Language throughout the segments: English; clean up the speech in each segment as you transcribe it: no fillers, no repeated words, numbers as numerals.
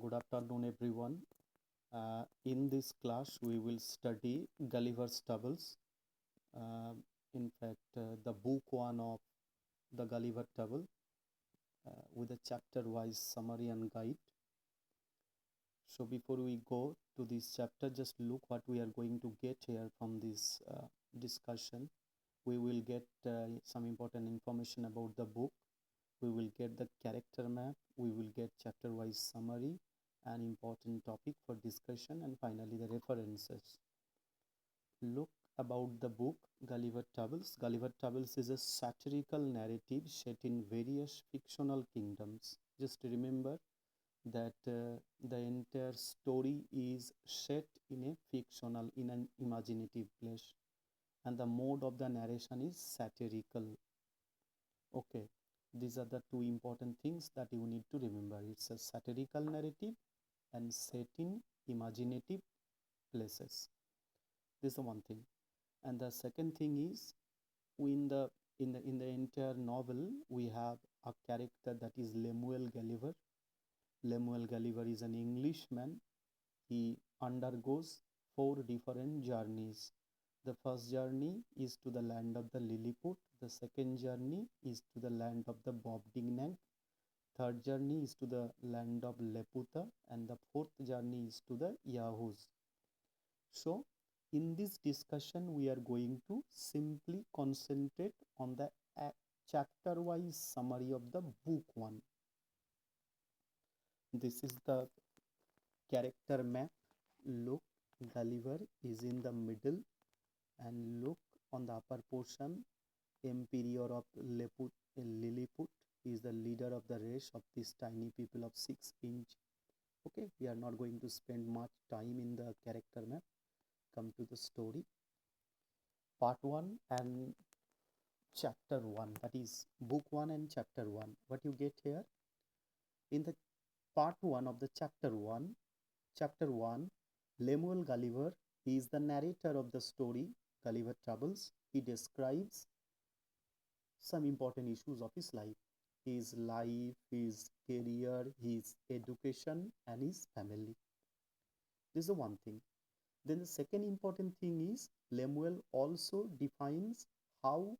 Good afternoon, everyone. In this class, we will study Gulliver's Travels. Uh, the book one of the Gulliver Travel with a chapter-wise summary and guide. So before we go to this chapter, just look what we are going to get here from this discussion. We will get some important information about the book. We will get the character map. We will get chapter-wise summary, an important topic for discussion, and finally the references. Look about the book Gulliver Travels. Gulliver Travels is a satirical narrative set in various fictional kingdoms. Just remember that the entire story is set in a fictional, in an imaginative place, and the mode of the narration is satirical. Okay, these are the two important things that you need to remember. It's a satirical narrative and set in imaginative places. This is the one thing. And the second thing is, in the entire novel we have a character that is Lemuel Gulliver. Lemuel Gulliver is an Englishman. He undergoes 4 different journeys. The first journey is to the land of the Lilliput. The second journey is to the land of the Brobdingnag. Third journey is to the land of Laputa, and the fourth journey is to the Yahoos. So, in this discussion, we are going to simply concentrate on the chapter-wise summary of the book one. This is the character map. Look, Gulliver is in the middle, and look on the upper portion, Emperor of Lilliput is the leader of the race of these tiny people of 6 inch. Okay, we are not going to spend much time in the character map. Come to the story. Part 1 and chapter 1, that is book 1 and chapter 1. What you get here? In the part 1 of the chapter 1, Lemuel Gulliver is the narrator of the story Gulliver Travels. He describes some important issues of his life, his career, his education, and his family. This is the one thing. Then the second important thing is Lemuel also defines how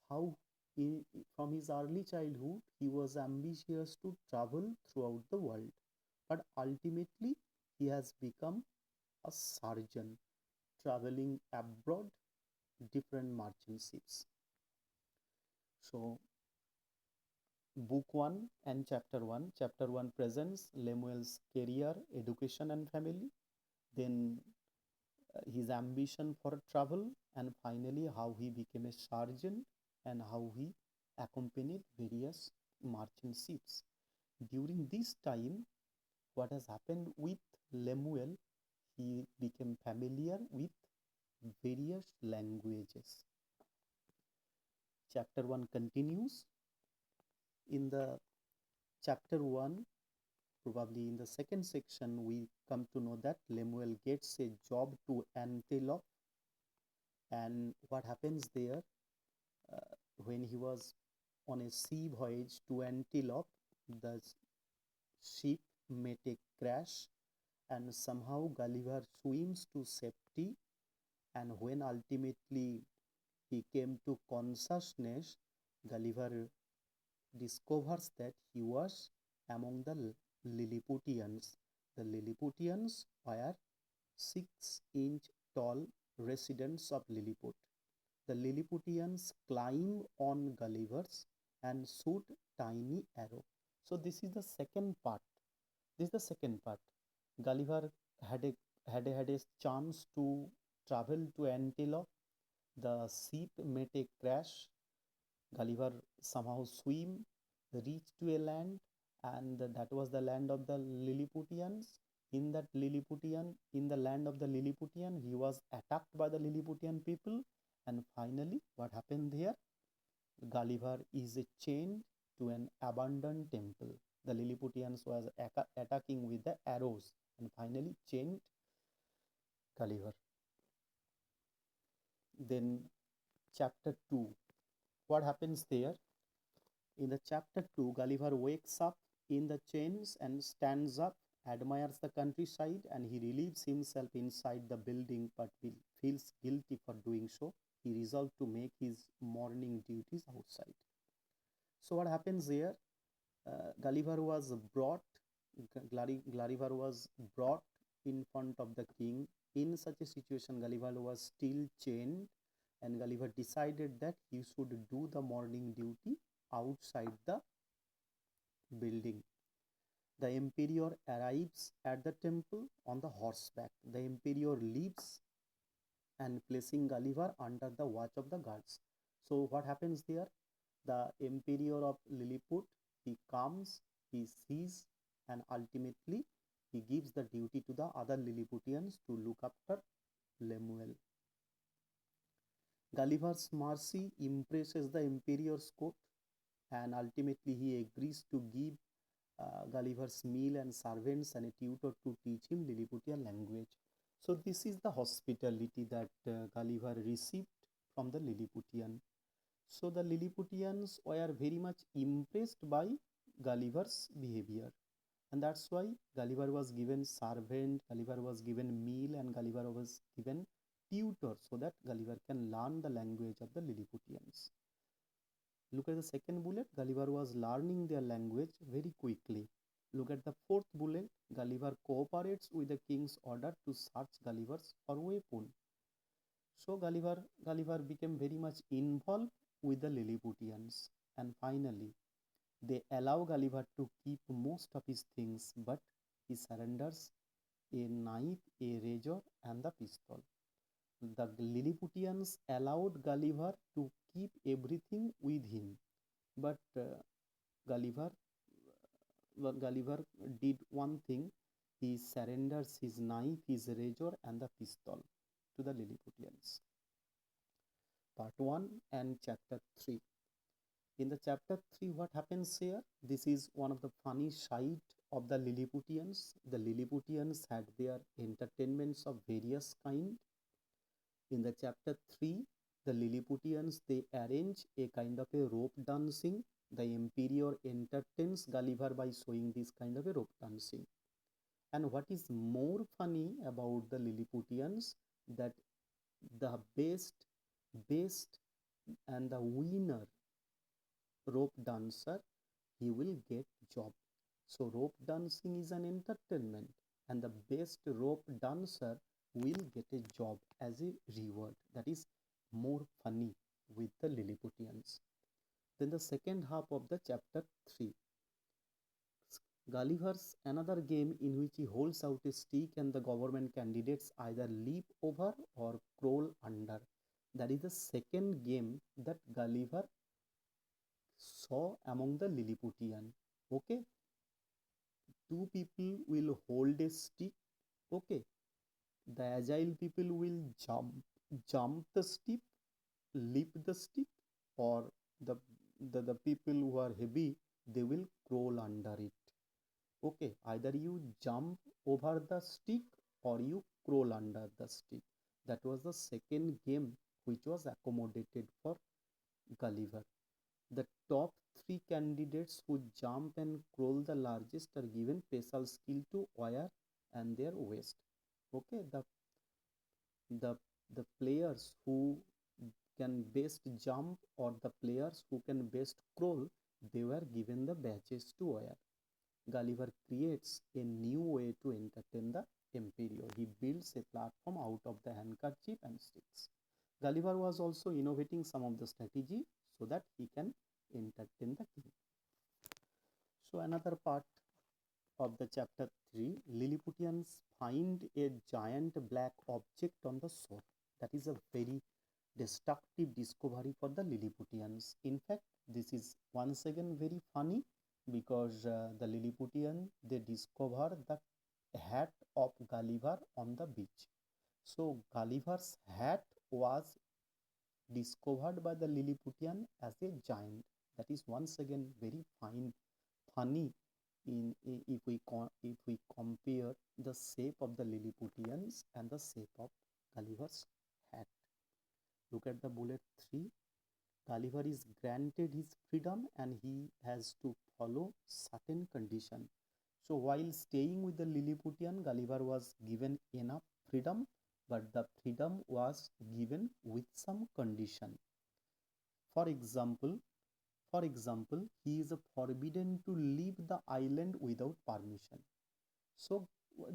from his early childhood he was ambitious to travel throughout the world, but ultimately he has become a surgeon traveling abroad, different merchant ships. So book 1 and chapter 1. Chapter 1 presents Lemuel's career, education, and family. Then his ambition for travel, and finally how he became a surgeon and how he accompanied various merchant ships. During this time, what has happened with Lemuel, he became familiar with various languages. Chapter 1 continues. In the chapter 1, probably in the second section, we come to know that Lemuel gets a job to Antelope. And what happens there, when he was on a sea voyage to Antelope, the ship met a crash, and somehow Gulliver swims to safety. And when ultimately he came to consciousness, Gulliver discovers that he was among the Lilliputians. The Lilliputians were 6-inch tall residents of Lilliput. The Lilliputians climb on Gullivers and shoot tiny arrow. So this is the second part. This is the second part. Gulliver had a chance to travel to Antelope. The ship met a crash. Gulliver somehow swim, reached to a land, and that was the land of the Lilliputians. In the land of the Lilliputian, he was attacked by the Lilliputian people, and finally, what happened there? Gulliver is chained to an abandoned temple. The Lilliputians was attacking with the arrows, and finally chained Gulliver. Then chapter 2. What happens there? In the chapter 2, Gulliver wakes up in the chains and stands up admires the countryside and he relieves himself inside the building but feels guilty for doing so. He resolved to make his morning duties outside. So what happens here? Gulliver was brought. Gulliver was brought in front of the king. In such a situation, Gulliver was still chained, and Gulliver decided that he should do the morning duty outside the building. The emperor arrives at the temple on the horseback. The emperor leaves and placing Gulliver under the watch of the guards. So what happens there? The emperor of Lilliput, he comes, he sees, and ultimately he gives the duty to the other Lilliputians to look after Lemuel. Gulliver's mercy impresses the emperor's court, and ultimately he agrees to give Gulliver's meal and servants and a tutor to teach him Lilliputian language. So this is the hospitality that Gulliver received from the Lilliputian. So the Lilliputians were very much impressed by Gulliver's behavior, and that's why Gulliver was given servant, Gulliver was given meal, and Gulliver was given tutor so that Gulliver can learn the language of the Lilliputians. Look at the second bullet. Gulliver was learning their language very quickly. Look at the fourth bullet. Gulliver cooperates with the king's order to search Gulliver's for weapon. So Gulliver became very much involved with the Lilliputians, and finally they allow Gulliver to keep most of his things, but he surrenders a knife, a razor, and the pistol. The Lilliputians allowed Gulliver to keep everything with him, but Gulliver Gulliver did one thing. He surrenders his knife, his razor, and the pistol to the Lilliputians. Part 1 and Chapter 3. In the Chapter 3, what happens here? This is one of the funny side of the Lilliputians. The Lilliputians had their entertainments of various kind. In the Chapter 3, the Lilliputians, they arrange a kind of a rope dancing. The emperor entertains Gulliver by showing this kind of a rope dancing. And what is more funny about the Lilliputians, that the best and the winner rope dancer, he will get job. So rope dancing is an entertainment, and the best rope dancer will get a job as a reward. That is more funny with the Lilliputians. Then the second half of the Chapter 3. Gulliver's another game in which he holds out a stick and the government candidates either leap over or crawl under. That is the second game that Gulliver saw among the Lilliputian. Okay, two people will hold a stick. Okay, the agile people will jump the stick, leap the stick, or the people who are heavy, they will crawl under it. Okay, either you jump over the stick or you crawl under the stick. That was the second game which was accommodated for Gulliver. The top three candidates who jump and crawl the largest are given special skill to wear and their waist. Okay, the the players who can best jump or the players who can best crawl, they were given the badges to wear. Gulliver creates a new way to entertain the emperor. He builds a platform out of the handkerchief and sticks. Gulliver was also innovating some of the strategy so that he can entertain the king. So another part of the Chapter 3, Lilliputians find a giant black object on the shore. That is a very destructive discovery for the Lilliputians. In fact, this is once again very funny because the Lilliputian, they discover the hat of Gulliver on the beach. So Gulliver's hat was discovered by the Lilliputian as a giant. That is once again very funny if we compare the shape of the Lilliputians and the shape of Gulliver's hat. Look at the bullet 3. Gulliver is granted his freedom and he has to follow certain condition. So while staying with the Lilliputian, Gulliver was given enough freedom, but the freedom was given with some condition. For example, he is forbidden to leave the island without permission. So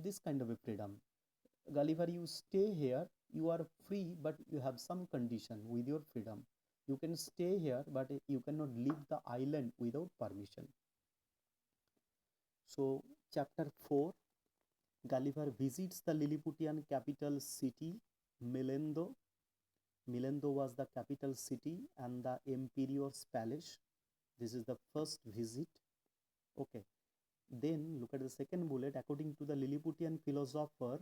this kind of a freedom. Gulliver, you stay here, you are free, but you have some condition with your freedom. You can stay here, but you cannot leave the island without permission. So, chapter 4, Gulliver visits the Lilliputian capital city, Melendo. Melendo was the capital city and the emperor's palace. This is the first visit. Okay. Then look at the second bullet. According to the Lilliputian philosopher,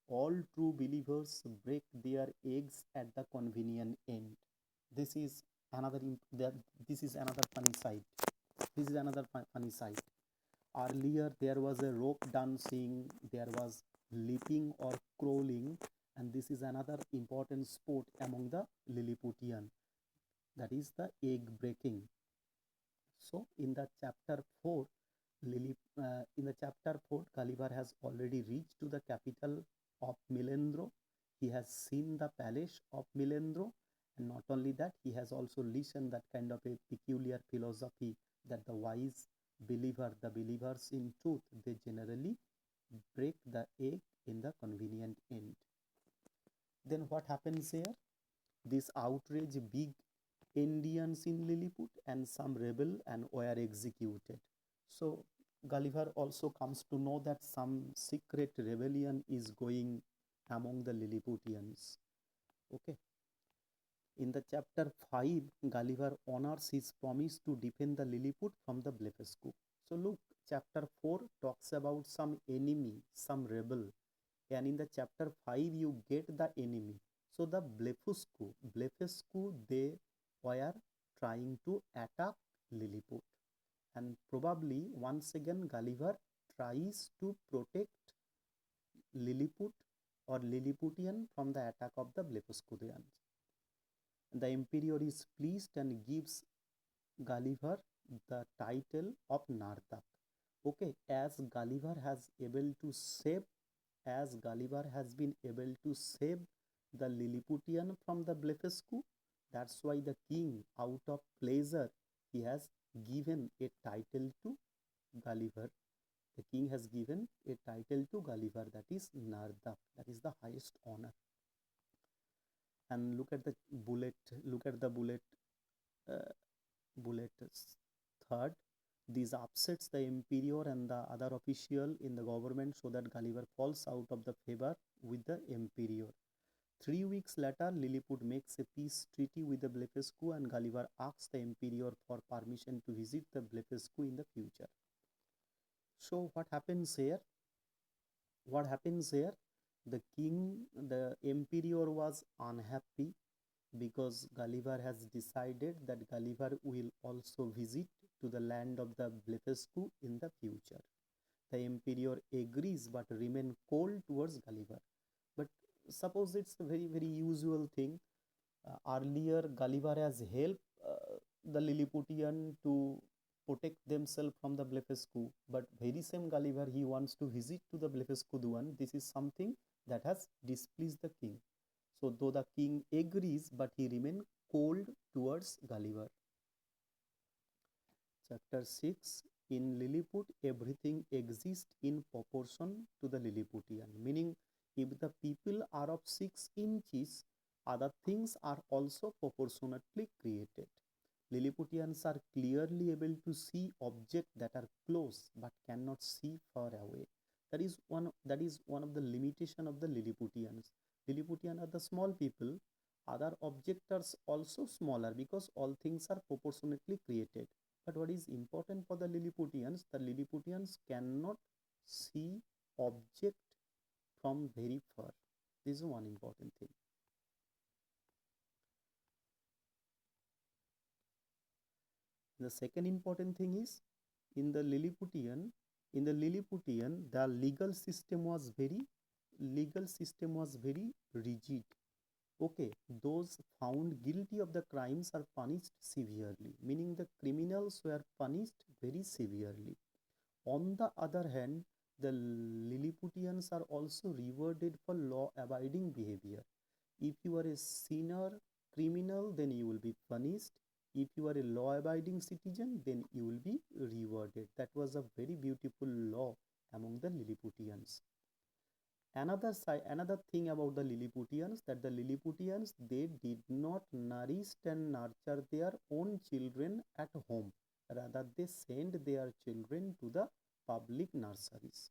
all true believers break their eggs at the convenient end. This is another. This is another funny side. This is another funny side. Earlier there was a rope dancing, there was leaping or crawling, and this is another important sport among the Lilliputian, that is the egg breaking. So in the chapter 4, Gulliver has already reached to the capital of Melendro. He has seen the palace of Melendro, and not only that, he has also listened that kind of a peculiar philosophy that the wise believer, the believers in truth, they generally break the egg in the convenient end. Then what happens here? This outrage big Indians in Lilliput and some rebel and were executed. So Gulliver also comes to know that some secret rebellion is going among the Lilliputians. Okay. In the chapter 5, Gulliver honors his promise to defend the Lilliput from the Blefuscu. So look, chapter 4 talks about some enemy, some rebel, and in the chapter 5 you get the enemy. So the Blefuscu, they were trying to attack Lilliput, and probably once again Gulliver tries to protect Lilliput or Lilliputian from the attack of the Blefuscudians. The emperor is pleased and gives Gulliver the title of Nardak. Okay, as Gulliver has able to save, as Gulliver has been able to save the Lilliputian from the Blefuscu, that's why the king, out of pleasure, he has given a title to Gulliver. The king has given a title to Gulliver, that is Nardak, that is the highest honor. And look at the bullet, uh, bullet third. This upsets the emperor and the other official in the government, so that Gulliver falls out of the favor with the emperor. 3 weeks later, Lilliput makes a peace treaty with the Blefuscu, and Gulliver asks the emperor for permission to visit the Blefuscu in the future. So what happens here? The king, the emperor was unhappy because Gulliver has decided that Gulliver will also visit to the land of the Blefuscu in the future. The emperor agrees but remain cold towards Gulliver. But suppose it's a very, very usual thing. Earlier, Gulliver has helped the Lilliputian to protect themselves from the Blefuscu, but very same Gulliver, he wants to visit to the Blefuscudian. This is something that has displeased the king. So though the king agrees, but he remains cold towards Gulliver. Chapter 6. In Lilliput, everything exists in proportion to the Lilliputian. Meaning, if the people are of 6 inches, other things are also proportionately created. Lilliputians are clearly able to see objects that are close but cannot see far away. That is one of the limitation of the Lilliputians. Lilliputian are the small people. Other objects are also smaller because all things are proportionately created. But what is important for the Lilliputians cannot see object from very far. This is one important thing. The second important thing is in the Lilliputian, the legal system was very rigid. Okay, those found guilty of the crimes are punished severely, meaning the criminals were punished very severely. On the other hand, the Lilliputians are also rewarded for law-abiding behavior. If you are a sinner, criminal, then you will be punished. If you are a law-abiding citizen, then you will be rewarded. That was a very beautiful law among the Lilliputians. Another thing about the Lilliputians, that the Lilliputians, they did not nourish and nurture their own children at home. Rather, they sent their children to the public nurseries.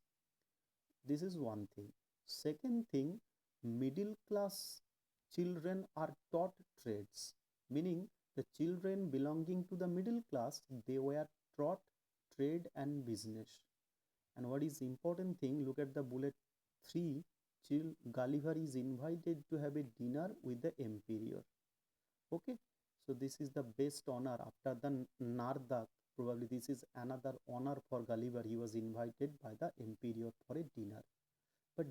This is one thing. Second thing, middle class children are taught trades, meaning the children belonging to the middle class, they were taught trade and business. And what is important thing, look at the bullet 3. Gulliver is invited to have a dinner with the emperor. Okay, so this is the best honor after the Nardak. Probably this is another honor for Gulliver. He was invited by the emperor for a dinner. But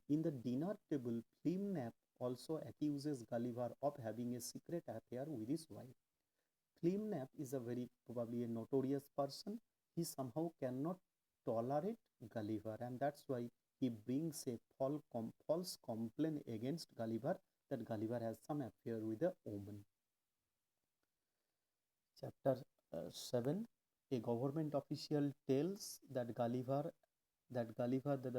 in the dinner table, Flimnap also accuses Gulliver of having a secret affair with his wife. Flimnap is a very probably a notorious person. He somehow cannot tolerate Gulliver, and that's why he brings a false complaint against Gulliver that Gulliver has some affair with a woman. Chapter 7. A government official tells that the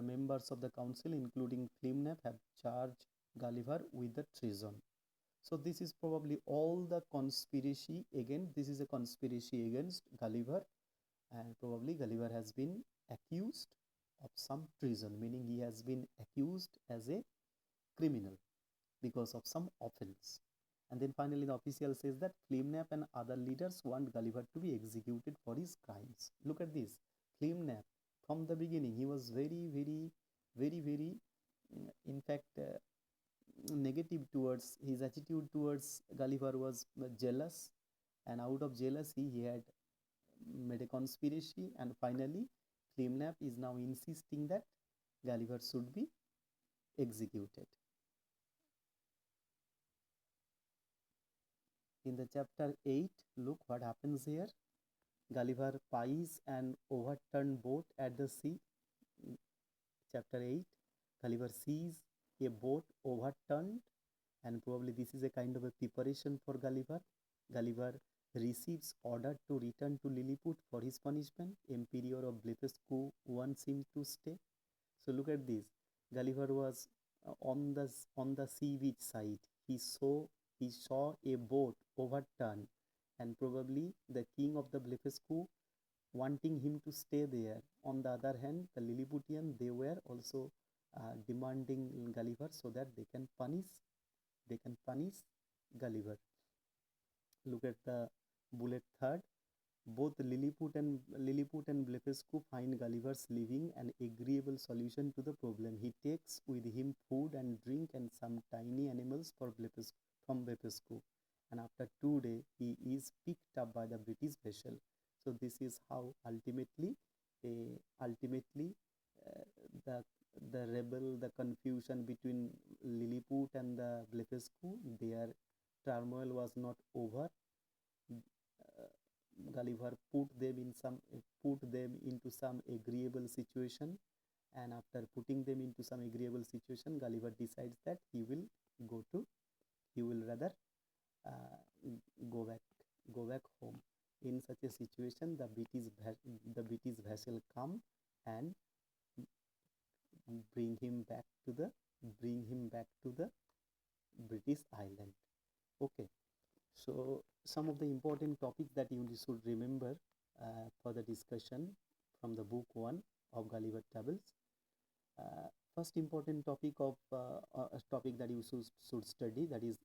members of the council, including Flimnap, have charged Gulliver with the treason. So this is probably all the conspiracy again. This is a conspiracy against Gulliver, and probably Gulliver has been accused of some treason, meaning he has been accused as a criminal because of some offense. And then finally the official says that Flimnap and other leaders want Gulliver to be executed for his crimes. Look at this. Flimnap, from the beginning, he was very, in fact, negative towards his attitude towards Gulliver was jealous, and out of jealousy he had made a conspiracy, and finally Flimnap is now insisting that Gulliver should be executed. In the chapter 8, look what happens here. Gulliver spies an overturned boat at the sea. Chapter 8, Gulliver sees a boat overturned, and probably this is a kind of a preparation for Gulliver. Gulliver receives order to return to Lilliput for his punishment. Emperor of Blefuscu wants him to stay. So look at this. Gulliver was on the sea beach side. He saw a boat overturned, and probably the king of the Blefuscu wanting him to stay there. On the other hand, the Lilliputian, they were also demanding Gulliver so that they can punish Gulliver. Look at the bullet 3rd. Both Lilliput and Blefuscu find Gulliver's living an agreeable solution to the problem. He takes with him food and drink and some tiny animals from Blefuscu. And after 2 days, he is picked up by the British vessel. So this is how ultimately the confusion between Lilliput and the Blefuscu, their turmoil was not over. Gulliver put them into some agreeable situation, and after putting them into some agreeable situation, Gulliver decides that he will rather go back home. In such a situation, the British vessel come and bring him back to the British island. Okay, so some of the important topics that you should remember for the discussion from the book 1 of Gulliver Travels. First important topic that you should study, that is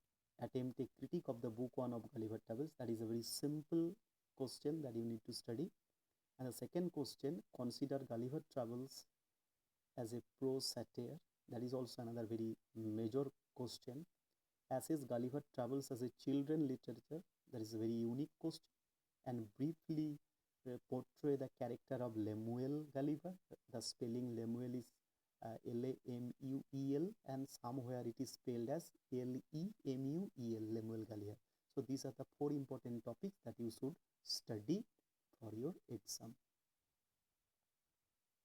attempt a critique of the book 1 of Gulliver Travels. That is a very simple question that you need to study. And the second question, consider Gulliver Travels as a prose satire. That is also another very major question. Assess Gulliver Travels as a children literature. That is a very unique question. And briefly portray the character of Lemuel Gulliver. The spelling Lemuel is L-A-M-U-E-L, and somewhere it is spelled as L-E-M-U-E-L, Lemuel Gulliver. So these are the 4 important topics that you should study for your exam.